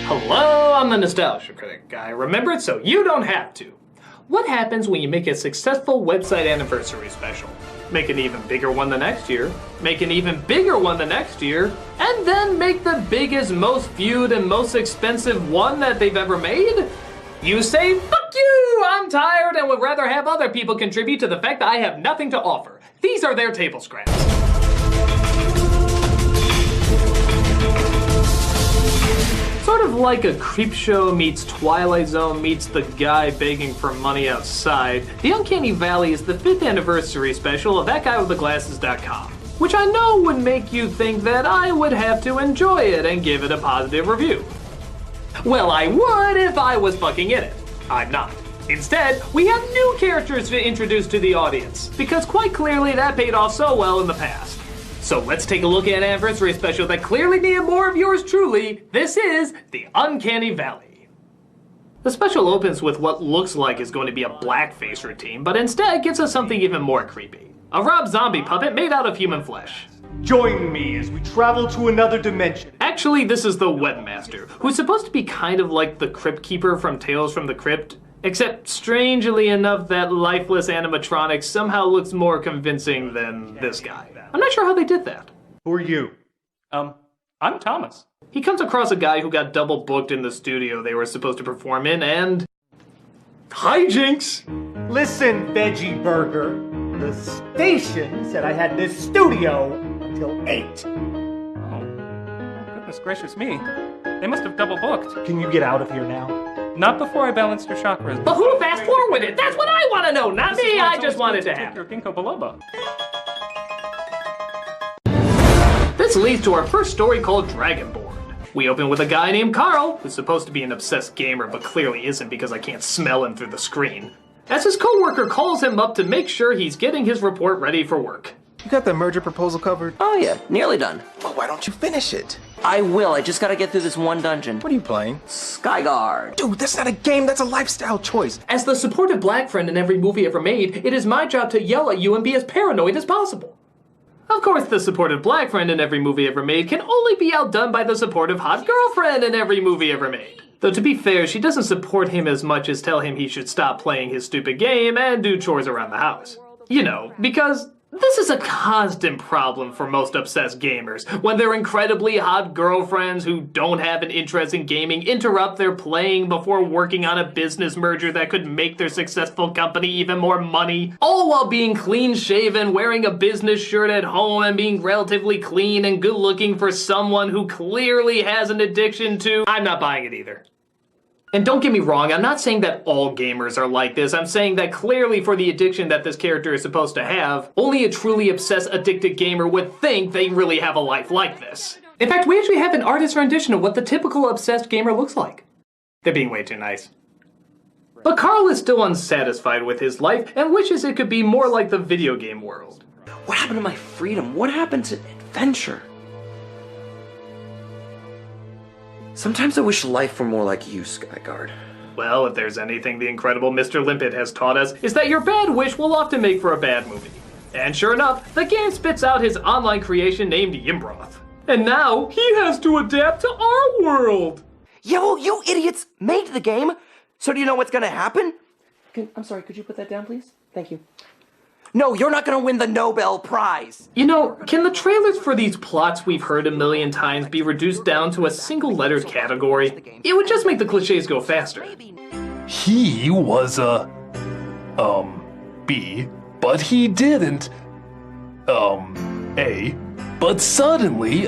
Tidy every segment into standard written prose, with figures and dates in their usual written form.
Hello, I'm the Nostalgia Critic guy. Remember it so you don't have to. What happens when you make a successful website anniversary special? Make an even bigger one the next year, make an even bigger one the next year, and then make the biggest, most viewed, and most expensive one that they've ever made? You say, fuck you! I'm tired and would rather have other people contribute to the fact that I have nothing to offer. These are their table scraps. Sort of like a creep show meets Twilight Zone meets the guy begging for money outside, the Uncanny Valley is the 5th anniversary special of ThatGuyWithTheGlasses.com, which I know would make you think that I would have to enjoy it and give it a positive review. Well, I would if I was fucking in it. I'm not. Instead, we have new characters to introduce to the audience, because quite clearly that paid off so well in the past. So let's take a look at an anniversary special that clearly needed more of yours truly. This is the Uncanny Valley. The special opens with what looks like is going to be a blackface routine, but instead gives us something even more creepy. A Rob Zombie puppet made out of human flesh. Join me as we travel to another dimension. Actually, this is the Webmaster, who's supposed to be kind of like the Crypt Keeper from Tales from the Crypt, except strangely enough that lifeless animatronic somehow looks more convincing than this guy. I'm not sure how they did that. Who are you? I'm Thomas. He comes across a guy who got double booked in the studio they were supposed to perform in, and hijinks! Listen, Veggie Burger. The station said I had this studio until 8. Oh, goodness gracious me. They must have double booked. Can you get out of here now? Not before I balanced your chakras. But who fast forwarded? That's what I want to know, not me. I just wanted to have. Your ginkgo biloba. This leads to our first story called Dragonborn. We open with a guy named Carl, who's supposed to be an obsessed gamer, but clearly isn't because I can't smell him through the screen, as his coworker calls him up to make sure he's getting his report ready for work. You got the merger proposal covered? Oh yeah, nearly done. Well, why don't you finish it? I will, I just gotta get through this one dungeon. What are you playing? Skyguard. Dude, that's not a game, that's a lifestyle choice. As the supportive black friend in every movie ever made, it is my job to yell at you and be as paranoid as possible. Of course, the supportive black friend in every movie ever made can only be outdone by the supportive hot girlfriend in every movie ever made. Though to be fair, she doesn't support him as much as tell him he should stop playing his stupid game and do chores around the house. You know, because this is a constant problem for most obsessed gamers, when their incredibly hot girlfriends who don't have an interest in gaming interrupt their playing before working on a business merger that could make their successful company even more money, all while being clean-shaven, wearing a business shirt at home, and being relatively clean and good-looking for someone who clearly has an addiction to... I'm not buying it either. And don't get me wrong, I'm not saying that all gamers are like this. I'm saying that clearly for the addiction that this character is supposed to have, only a truly obsessed, addicted gamer would think they really have a life like this. In fact, we actually have an artist's rendition of what the typical obsessed gamer looks like. They're being way too nice. But Carl is still unsatisfied with his life and wishes it could be more like the video game world. What happened to my freedom? What happened to adventure? Sometimes I wish life were more like you, Skyguard. Well, if there's anything the incredible Mr. Limpet has taught us, is that your bad wish will often make for a bad movie. And sure enough, the game spits out his online creation named Yimbroth. And now, he has to adapt to our world! Yeah, well, you idiots made the game! So do you know what's gonna happen? I'm sorry, could you put that down, please? Thank you. No, you're not gonna win the Nobel Prize! You know, can the trailers for these plots we've heard a million times be reduced down to a single lettered category? It would just make the cliches go faster. He was a, B, but he didn't, A, but suddenly,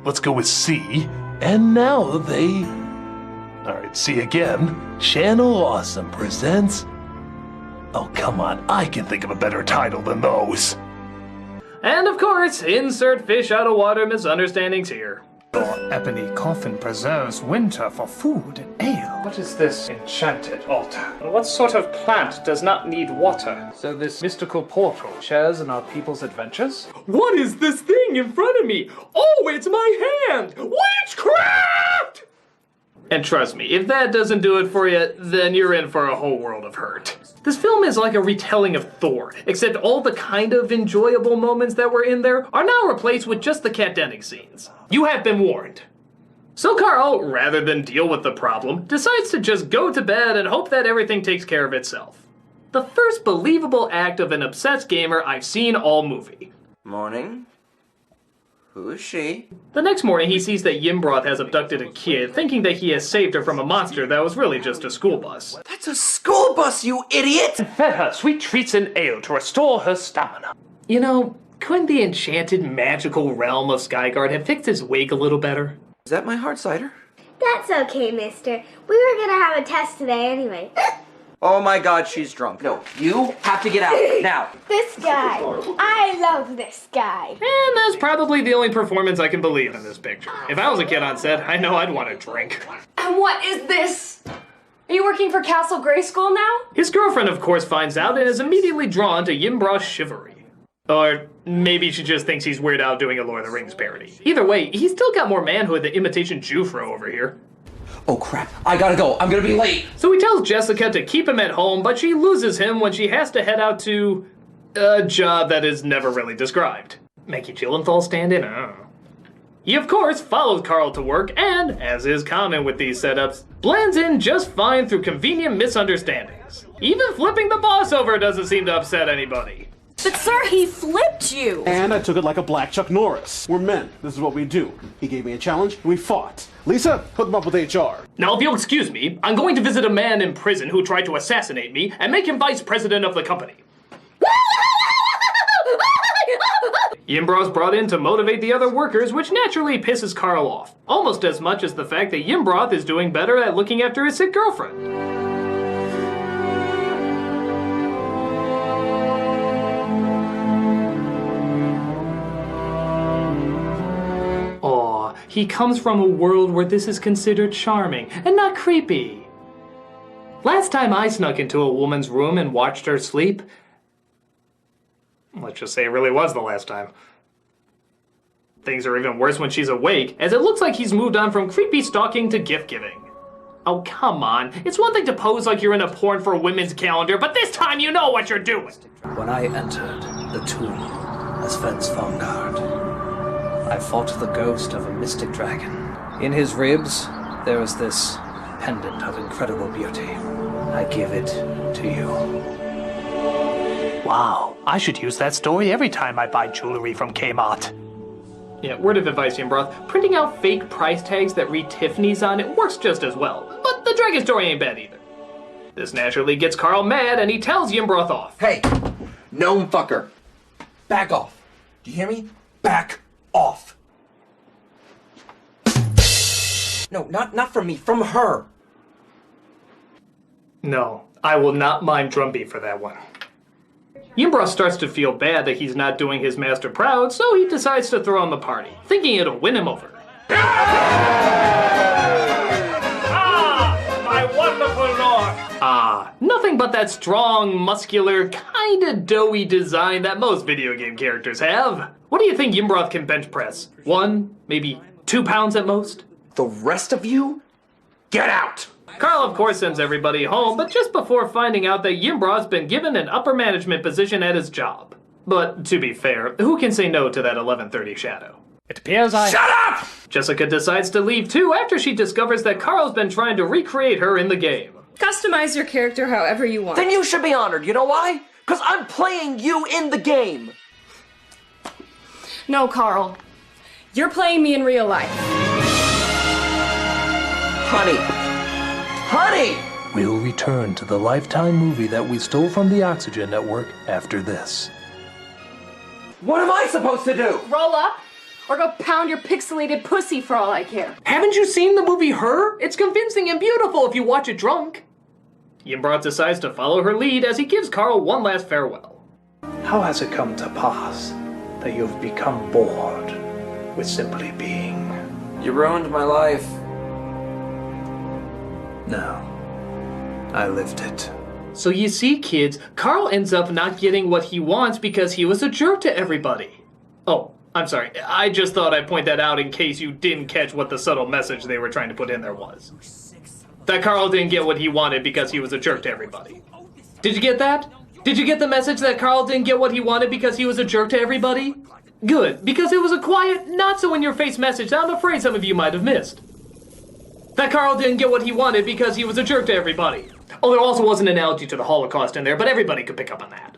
let's go with C, and now they, alright, C again, Channel Awesome presents, oh come on, I can think of a better title than those. And of course, insert fish out of water misunderstandings here. Your ebony coffin preserves winter for food and ale. What is this enchanted altar? And what sort of plant does not need water? So this mystical portal shares in our people's adventures? What is this thing in front of me? Oh, it's my hand! Witchcraft! And trust me, if that doesn't do it for you, then you're in for a whole world of hurt. This film is like a retelling of Thor, except all the kind of enjoyable moments that were in there are now replaced with just the cat-denning scenes. You have been warned. So Carl, rather than deal with the problem, decides to just go to bed and hope that everything takes care of itself. The first believable act of an obsessed gamer I've seen all movie. Morning. Who is she? The next morning, he sees that Yimbroth has abducted a kid, thinking that he has saved her from a monster that was really just a school bus. That's a school bus, you idiot! Fed her sweet treats and ale to restore her stamina. You know, couldn't the enchanted magical realm of Skyguard have fixed his wig a little better? Is that my hard cider? That's okay, mister. We were gonna have a test today anyway. Oh my god, she's drunk. No, you have to get out, now. This guy. I love this guy. And that's probably the only performance I can believe in this picture. If I was a kid on set, I know I'd want to drink. And what is this? Are you working for Castle Grayskull now? His girlfriend, of course, finds out and is immediately drawn to Yimbroth's chivalry. Or maybe she just thinks he's Weird Al doing a Lord of the Rings parody. Either way, he's still got more manhood than imitation Jufro over here. Oh crap, I gotta go, I'm gonna be late. So he tells Jessica to keep him at home, but she loses him when she has to head out to a job that is never really described. Maggie Gyllenhaal stand in? I don't know. He, of course, follows Carl to work and, as is common with these setups, blends in just fine through convenient misunderstandings. Even flipping the boss over doesn't seem to upset anybody. But sir, he flipped you! And I took it like a black Chuck Norris. We're men. This is what we do. He gave me a challenge, and we fought. Lisa, hook him up with HR. Now, if you'll excuse me, I'm going to visit a man in prison who tried to assassinate me and make him vice president of the company. Yimbroth's brought in to motivate the other workers, which naturally pisses Carl off. Almost as much as the fact that Yimbroth is doing better at looking after his sick girlfriend. He comes from a world where this is considered charming and not creepy. Last time I snuck into a woman's room and watched her sleep, let's just say it really was the last time. Things are even worse when she's awake, as it looks like he's moved on from creepy stalking to gift giving. Oh, come on. It's one thing to pose like you're in a porn for women's calendar, but this time you know what you're doing. When I entered the tomb as Fence Vanguard, I fought the ghost of a mystic dragon. In his ribs, there was this pendant of incredible beauty. I give it to you. Wow, I should use that story every time I buy jewelry from Kmart. Yeah, word of advice, Yimbroth. Printing out fake price tags that read Tiffany's on it works just as well. But the dragon story ain't bad either. This naturally gets Carl mad, and he tells Yimbroth off. Hey, gnome fucker. Back off. Do you hear me? Back off. No, not from me, from her. No, I will not mind drumbeat for that one. Yimbroth starts to feel bad that he's not doing his master proud, so he decides to throw him a party, thinking it'll win him over. Ah, my wonderful lord! Nothing but that strong, muscular, kinda doughy design that most video game characters have. What do you think Yimbroth can bench press? 1, maybe 2 pounds at most? The rest of you, get out! Carl, of course, sends everybody home, but just before finding out that Yimbroth's been given an upper management position at his job. But, to be fair, who can say no to that 11:30 shadow? It appears I... Shut up! Jessica decides to leave too after she discovers that Carl's been trying to recreate her in the game. Customize your character however you want. Then you should be honored, you know why? Because I'm playing you in the game! No, Carl. You're playing me in real life. Honey! Honey! We'll return to the Lifetime movie that we stole from the Oxygen Network after this. What am I supposed to do? Roll up, or go pound your pixelated pussy for all I care. Haven't you seen the movie Her? It's convincing and beautiful if you watch it drunk. Yimbroth decides to follow her lead as he gives Carl one last farewell. How has it come to pass that you've become bored with simply being? You ruined my life. No, I lived it. So you see, kids, Carl ends up not getting what he wants because he was a jerk to everybody. Oh, I'm sorry. I just thought I'd point that out in case you didn't catch what the subtle message they were trying to put in there was. That Carl didn't get what he wanted because he was a jerk to everybody. Did you get that? Did you get the message that Carl didn't get what he wanted because he was a jerk to everybody? Good, because it was a quiet, not-so-in-your-face message that I'm afraid some of you might have missed. That Carl didn't get what he wanted because he was a jerk to everybody. Oh, there also was an analogy to the Holocaust in there, but everybody could pick up on that.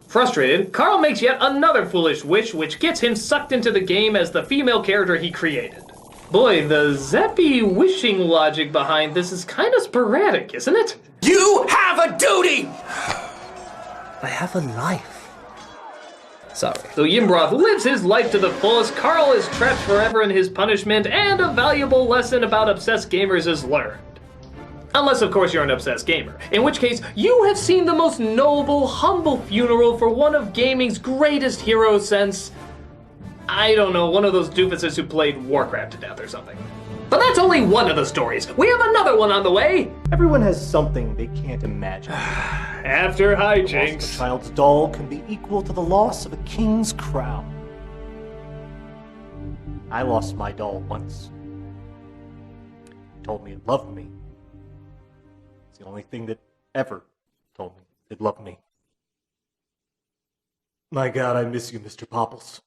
Frustrated, Carl makes yet another foolish wish, which gets him sucked into the game as the female character he created. Boy, the zappy wishing logic behind this is kind of sporadic, isn't it? You have a duty! I have a life. Sorry. So Yimbroth lives his life to the fullest, Carl is trapped forever in his punishment, and a valuable lesson about obsessed gamers is learned. Unless, of course, you're an obsessed gamer. In which case, you have seen the most noble, humble funeral for one of gaming's greatest heroes since... I don't know, one of those doofuses who played Warcraft to death or something. But that's only one of the stories. We have another one on the way! Everyone has something they can't imagine. After hijinks. The loss of a child's doll can be equal to the loss of a king's crown. I lost my doll once. It told me it loved me. It's the only thing that ever told me it loved me. My God, I miss you, Mr. Popples.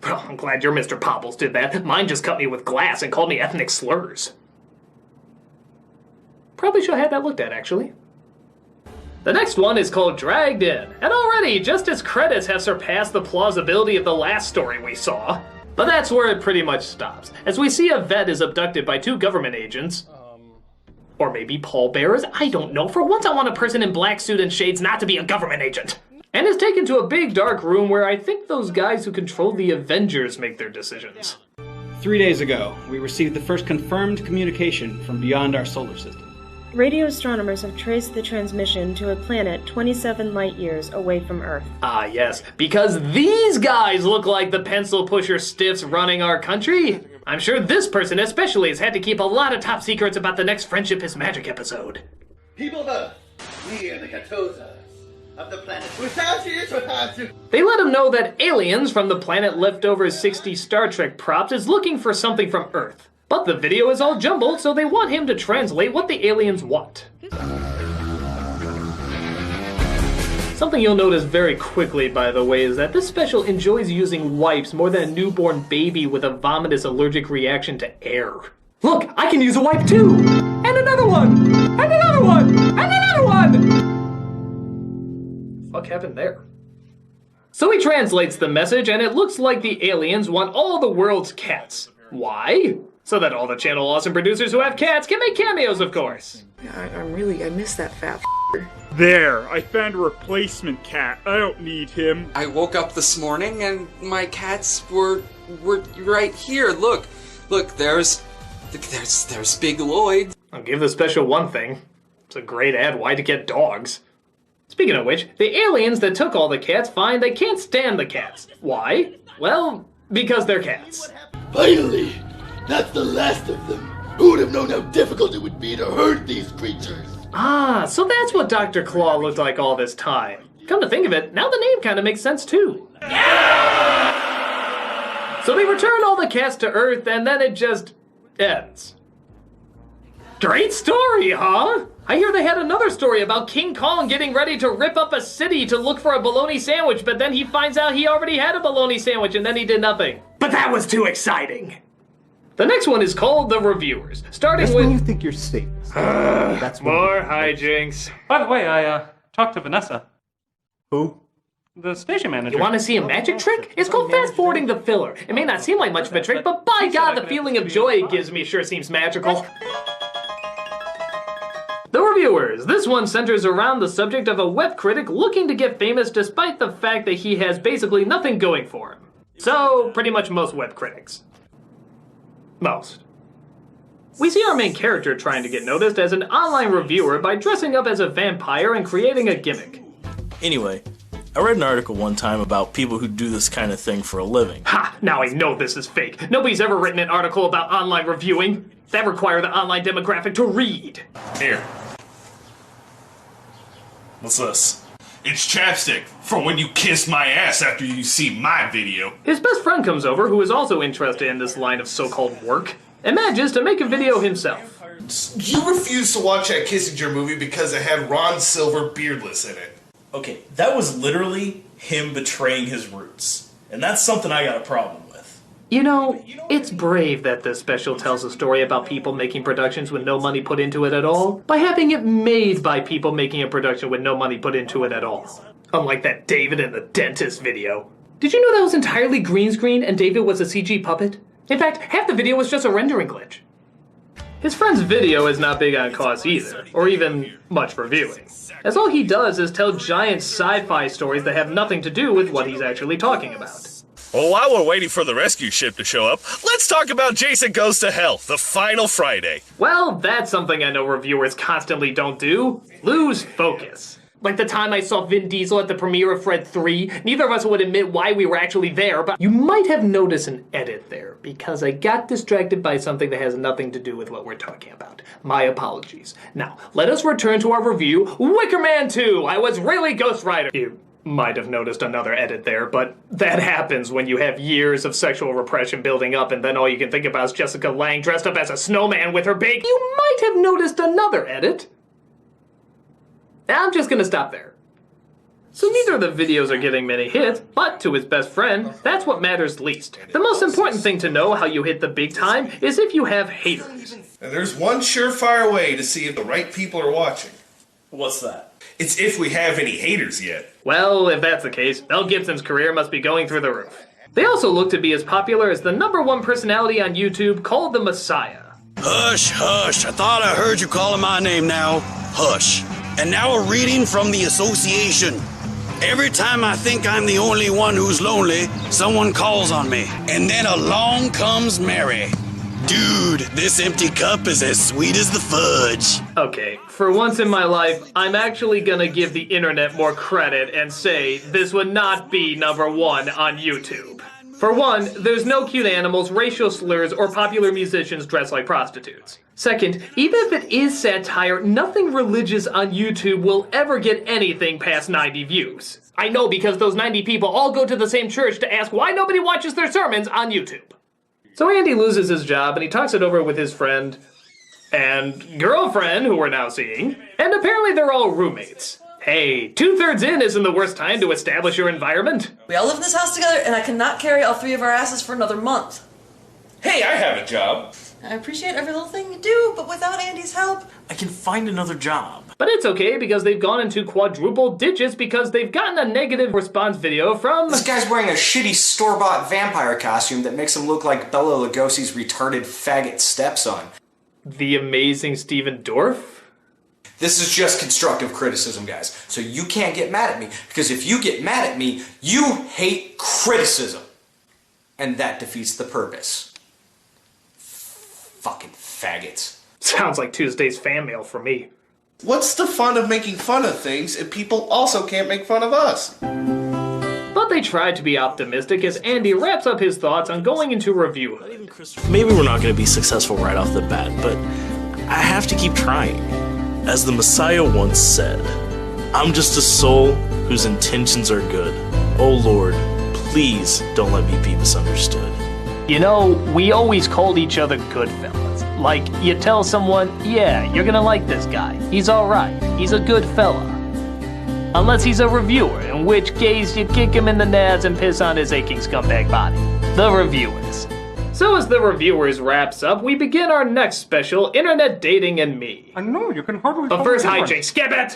Well, I'm glad your Mr. Popples did that. Mine just cut me with glass and called me ethnic slurs. Probably should have had that looked at, actually. The next one is called Dragged In, and already just its credits have surpassed the plausibility of the last story we saw. But that's where it pretty much stops, as we see a vet is abducted by 2 government agents. Or maybe pallbearers, I don't know. For once I want a person in black suit and shades not to be a government agent. And is taken to a big dark room where I think those guys who control the Avengers make their decisions. 3 days ago, we received the first confirmed communication from beyond our solar system. Radio astronomers have traced the transmission to a planet 27 light-years away from Earth. Ah, yes, because these guys look like the pencil pusher stiffs running our country. I'm sure this person especially has had to keep a lot of top secrets about the next Friendship is Magic episode. People of Earth, we are the Katozas of the planet without you. They let him know that aliens from the planet leftover 60 Star Trek props is looking for something from Earth. But the video is all jumbled, so they want him to translate what the aliens want. Something you'll notice very quickly, by the way, is that this special enjoys using wipes more than a newborn baby with a vomitous allergic reaction to air. Look, I can use a wipe too! And another one! And another one! And another one! Fuck happened there? So he translates the message, and it looks like the aliens want all the world's cats. Why? So that all the Channel Awesome producers who have cats can make cameos, of course. I miss that fat There, I found a replacement cat. I don't need him. I woke up this morning and my cats were right here. Look, there's Big Lloyd. I'll give the special one thing. It's a great ad. Why to get dogs? Speaking of which, the aliens that took all the cats find they can't stand the cats. Why? Well, because they're cats. Finally, that's the last of them. Who would have known how difficult it would be to herd these creatures? Ah, so that's what Dr. Claw looked like all this time. Come to think of it, now the name kind of makes sense too. So they return all the cats to Earth and then it just ends. Great story, huh? I hear they had another story about King Kong getting ready to rip up a city to look for a bologna sandwich, but then he finds out he already had a bologna sandwich and then he did nothing. But that was too exciting. The next one is called The Reviewers, starting That's with... when you think you're safe. That's when more hijinks. By the way, I talked to Vanessa. Who? The station manager. You want to see a magic trick? It's called fast-forwarding the filler. It may not seem like much of a trick, but by God, the feeling of joy it gives me sure seems magical. The Reviewers. This one centers around the subject of a web critic looking to get famous despite the fact that he has basically nothing going for him. So, pretty much most web critics. Most. We see our main character trying to get noticed as an online reviewer by dressing up as a vampire and creating a gimmick. Anyway, I read an article one time about people who do this kind of thing for a living. Ha! Now I know this is fake. Nobody's ever written an article about online reviewing. That requires the online demographic to read. Here. What's this? It's chapstick from when you kissed my ass after you see my video. His best friend comes over, who is also interested in this line of so-called work, and manages to make a video himself. You refused to watch that Kissinger movie because it had Ron Silver beardless in it. Okay, that was literally him betraying his roots. And that's something I got a problem with. You know, it's brave that this special tells a story about people making productions with no money put into it at all, by having it made by people making a production with no money put into it at all. Unlike that David and the Dentist video. Did you know that was entirely green screen and David was a CG puppet? In fact, half the video was just a rendering glitch. His friend's video is not big on costs either, or even much reviewing, as all he does is tell giant sci-fi stories that have nothing to do with what he's actually talking about. Well, while we're waiting for the rescue ship to show up, let's talk about Jason Goes to Hell, the final Friday. Well, that's something I know reviewers constantly don't do. Lose focus. Like the time I saw Vin Diesel at the premiere of Fred 3, neither of us would admit why we were actually there, but you might have noticed an edit there, because I got distracted by something that has nothing to do with what we're talking about. My apologies. Now, let us return to our review, Wicker Man 2, I was really Ghost Rider. You might have noticed another edit there, but that happens when you have years of sexual repression building up and then all you can think about is Jessica Lange dressed up as a snowman with her big... You might have noticed another edit. I'm just gonna stop there. So neither of the videos are getting many hits, but to his best friend, that's what matters least. The most important thing to know how you hit the big time is if you have haters. And there's one surefire way to see if the right people are watching. What's that? It's if we have any haters yet. Well, if that's the case, Mel Gibson's career must be going through the roof. They also look to be as popular as the #1 personality on YouTube called the Messiah. Hush, hush, I thought I heard you calling my name now. Hush. And now a reading from the Association. Every time I think I'm the only one who's lonely, someone calls on me. And then along comes Mary. Dude, this empty cup is as sweet as the fudge. Okay, for once in my life, I'm actually gonna give the internet more credit and say this would not be #1 on YouTube. For one, there's no cute animals, racial slurs, or popular musicians dressed like prostitutes. Second, even if it is satire, nothing religious on YouTube will ever get anything past 90 views. I know because those 90 people all go to the same church to ask why nobody watches their sermons on YouTube. So Andy loses his job and he talks it over with his friend and girlfriend, who we're now seeing, and apparently they're all roommates. Hey, 2/3 in isn't the worst time to establish your environment. We all live in this house together, and I cannot carry all 3 of our asses for another month. Hey, I have a job. I appreciate every little thing you do, but without Andy's help... I can find another job. But it's okay because they've gone into quadruple digits because they've gotten a negative response video from... This guy's wearing a shitty store-bought vampire costume that makes him look like Bela Lugosi's retarded faggot stepson. The amazing Steven Dorff? This is just constructive criticism, guys. So you can't get mad at me, because if you get mad at me, you hate criticism. And that defeats the purpose. Fucking faggots. Sounds like Tuesday's fan mail for me. What's the fun of making fun of things if people also can't make fun of us? But they tried to be optimistic as Andy wraps up his thoughts on going into review. Maybe we're not going to be successful right off the bat, but I have to keep trying. As the Messiah once said, I'm just a soul whose intentions are good. Oh Lord, please don't let me be misunderstood. You know, we always called each other good fellas. Like, you tell someone, yeah, you're gonna like this guy. He's alright. He's a good fella. Unless he's a reviewer, in which case you kick him in the nads and piss on his aching scumbag body. The reviewers. So as the reviewers wraps up, we begin our next special, Internet Dating and Me. I know, you can hardly But first, hijinks, skip it!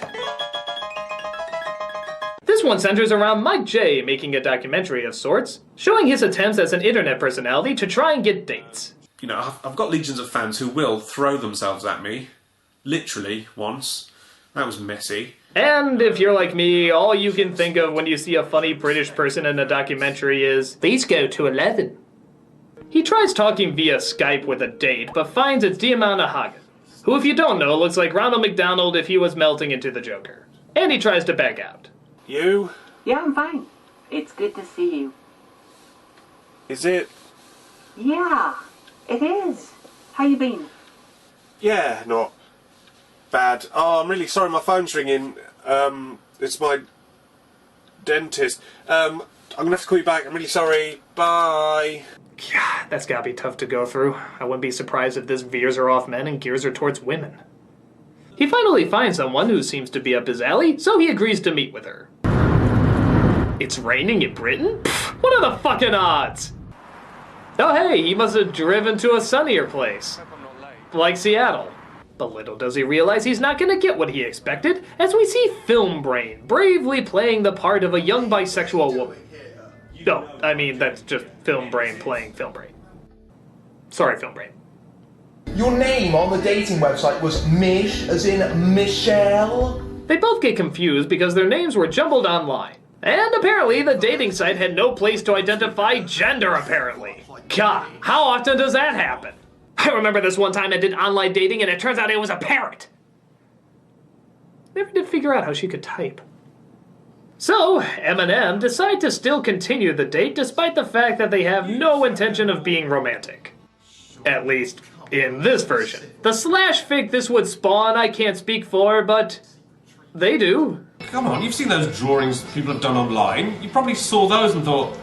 This one centers around Mike J making a documentary of sorts, showing his attempts as an internet personality to try and get dates. You know, I've got legions of fans who will throw themselves at me. Literally, once. That was messy. And if you're like me, all you can think of when you see a funny British person in a documentary is, please go to 11. He tries talking via Skype with a date, but finds it's Diamanda Hagen, who, if you don't know, looks like Ronald McDonald if he was melting into the Joker. And he tries to back out. You? Yeah, I'm fine. It's good to see you. Is it? Yeah, it is. How you been? Yeah, not bad. Oh, I'm really sorry, my phone's ringing. It's my dentist. I'm gonna have to call you back. I'm really sorry. Bye. God, that's gotta be tough to go through. I wouldn't be surprised if this veers are off men and gears are towards women. He finally finds someone who seems to be up his alley, so he agrees to meet with her. It's raining in Britain? Pfft, what are the fucking odds? Oh hey, he must have driven to a sunnier place. Like Seattle. But little does he realize he's not gonna get what he expected, as we see Film Brain bravely playing the part of a young bisexual woman. No, I mean, that's just Film Brain playing Film Brain. Sorry, Film Brain. Your name on the dating website was Mish, as in Michelle? They both get confused because their names were jumbled online. And apparently the dating site had no place to identify gender, apparently. God, how often does that happen? I remember this one time I did online dating and it turns out it was a parrot. Never did figure out how she could type. So, M&M decide to still continue the date despite the fact that they have no intention of being romantic. At least, in this version. The slash fic this would spawn I can't speak for, but they do. Come on, you've seen those drawings people have done online. You probably saw those and thought,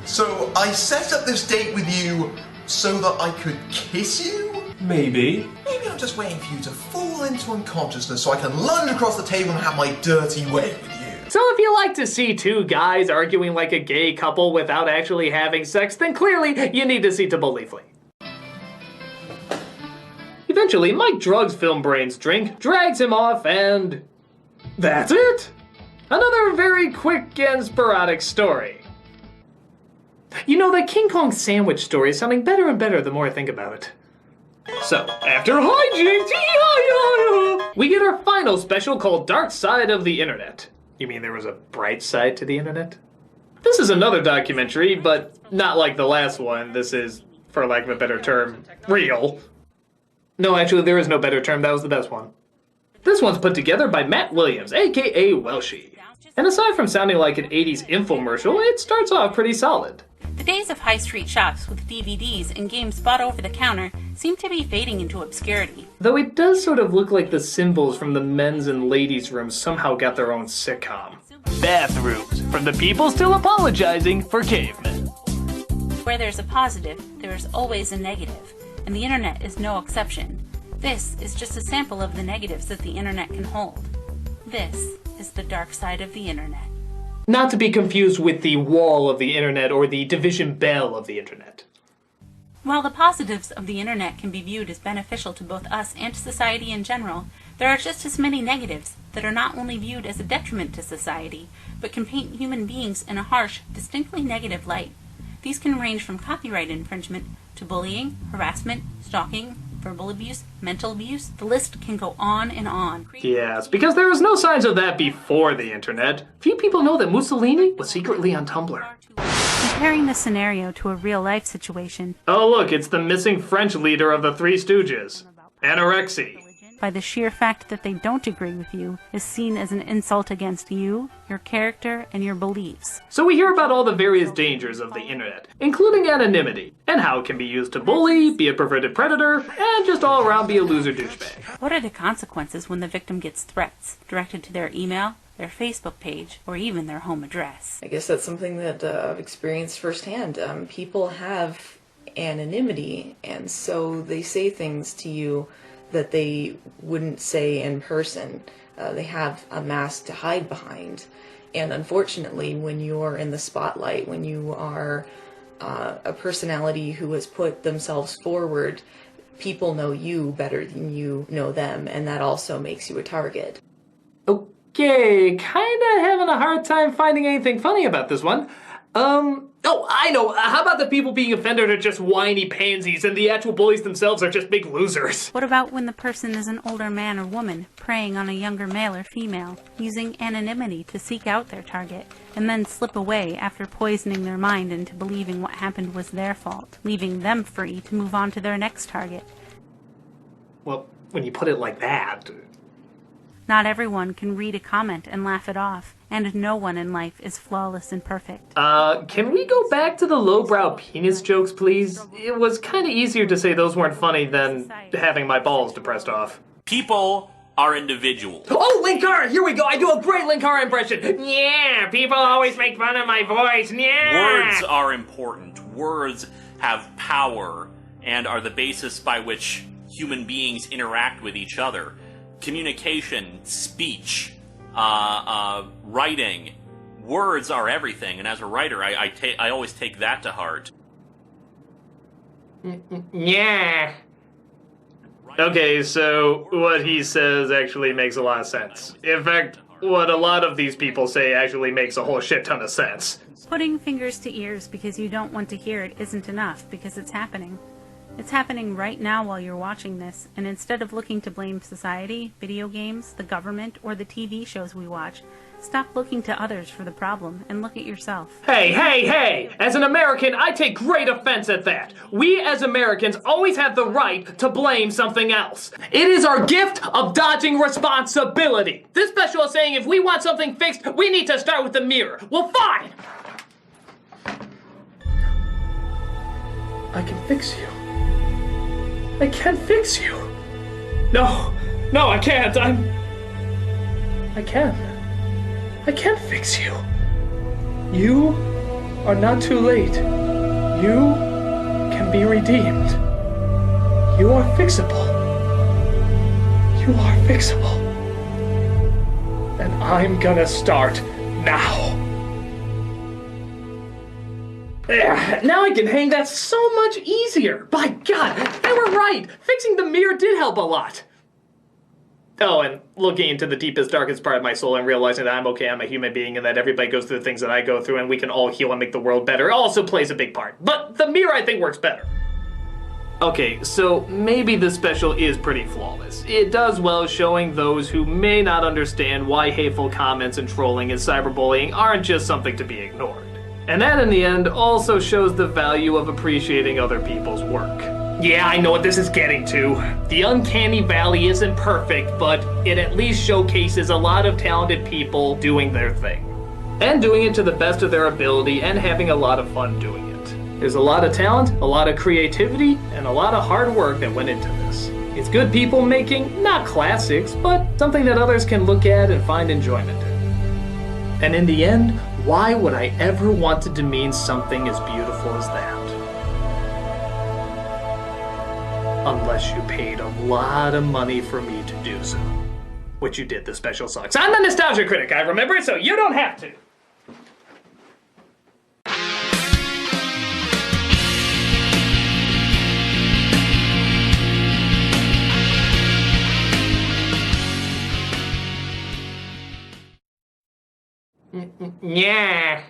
So I set up this date with you so that I could kiss you? maybe. Maybe I'm just waiting for you to fall into unconsciousness so I can lunge across the table and have my dirty way with you. So if you like to see two guys arguing like a gay couple without actually having sex, then clearly you need to see To Beliefly. Eventually, Mike drugs Film Brain's drink, drags him off, and that's it! Another very quick and sporadic story. You know, that King Kong sandwich story is sounding better and better the more I think about it. So, after hijinks, we get our final special called Dark Side of the Internet. You mean there was a bright side to the internet? This is another documentary, but not like the last one. This is, for lack of a better term, real. No, actually, there is no better term. That was the best one. This one's put together by Matt Williams, aka Welshie. And aside from sounding like an 80s infomercial, it starts off pretty solid. The days of high street shops with DVDs and games bought over the counter seem to be fading into obscurity. Though it does sort of look like the symbols from the men's and ladies' rooms somehow got their own sitcom. Bathrooms, from the people still apologizing for cavemen. Where there's a positive, there is always a negative, and the internet is no exception. This is just a sample of the negatives that the internet can hold. This is the dark side of the internet. Not to be confused with the wall of the internet or the division bell of the internet. While the positives of the internet can be viewed as beneficial to both us and to society in general, there are just as many negatives that are not only viewed as a detriment to society, but can paint human beings in a harsh, distinctly negative light. These can range from copyright infringement to bullying, harassment, stalking, verbal abuse, mental abuse. The list can go on and on. Yes, because there was no signs of that before the internet. Few people know that Mussolini was secretly on Tumblr. Comparing this scenario to a real-life situation. Oh look, it's the missing French leader of the Three Stooges. Anorexia. By the sheer fact that they don't agree with you is seen as an insult against you, your character, and your beliefs. So we hear about all the various dangers of the internet, including anonymity, and how it can be used to bully, be a perverted predator, and just all around be a loser douchebag. What are the consequences when the victim gets threats directed to their email, their Facebook page, or even their home address? I guess that's something that I've experienced firsthand. People have anonymity, and so they say things to you that they wouldn't say in person. They have a mask to hide behind. And unfortunately, when you're in the spotlight, when you are a personality who has put themselves forward, people know you better than you know them, and that also makes you a target. Okay, kinda having a hard time finding anything funny about this one. Oh, I know. How about the people being offended are just whiny pansies and the actual bullies themselves are just big losers? What about when the person is an older man or woman preying on a younger male or female, using anonymity to seek out their target, and then slip away after poisoning their mind into believing what happened was their fault, leaving them free to move on to their next target? Well, when you put it like that... Not everyone can read a comment and laugh it off, and no one in life is flawless and perfect. Can we go back to the lowbrow penis jokes, please? It was kind of easier to say those weren't funny than having my balls depressed off. People are individuals. Oh, Linkara! Here we go! I do a great Linkara impression! Yeah! People always make fun of my voice! Yeah! Words are important. Words have power and are the basis by which human beings interact with each other. Communication, speech, writing, words are everything, and as a writer, I always take that to heart. Yeah. Okay, so what he says actually makes a lot of sense. In fact, what a lot of these people say actually makes a whole shit ton of sense. Putting fingers to ears because you don't want to hear it isn't enough, because it's happening. It's happening right now while you're watching this, and instead of looking to blame society, video games, the government, or the TV shows we watch, stop looking to others for the problem and look at yourself. Hey! As an American, I take great offense at that. We as Americans always have the right to blame something else. It is our gift of dodging responsibility. This special is saying if we want something fixed, we need to start with the mirror. Well, fine! I can fix you. I can't fix you. No, I can't. I can. I can't fix you. You are not too late. You can be redeemed. You are fixable. You are fixable. And I'm gonna start now. There, now I can hang that so much easier. By God, they were right. Fixing the mirror did help a lot. Oh, and looking into the deepest, darkest part of my soul and realizing that I'm okay, I'm a human being, and that everybody goes through the things that I go through, and we can all heal and make the world better also plays a big part. But the mirror, I think, works better. Okay, so maybe this special is pretty flawless. It does well showing those who may not understand why hateful comments and trolling and cyberbullying aren't just something to be ignored. And that, in the end, also shows the value of appreciating other people's work. Yeah, I know what this is getting to. The Uncanny Valley isn't perfect, but it at least showcases a lot of talented people doing their thing. And doing it to the best of their ability and having a lot of fun doing it. There's a lot of talent, a lot of creativity, and a lot of hard work that went into this. It's good people making, not classics, but something that others can look at and find enjoyment in. And in the end, why would I ever want to demean something as beautiful as that? Unless you paid a lot of money for me to do so. Which you did, the special sucks. I'm the nostalgia critic, I remember it, so you don't have to. Yeah.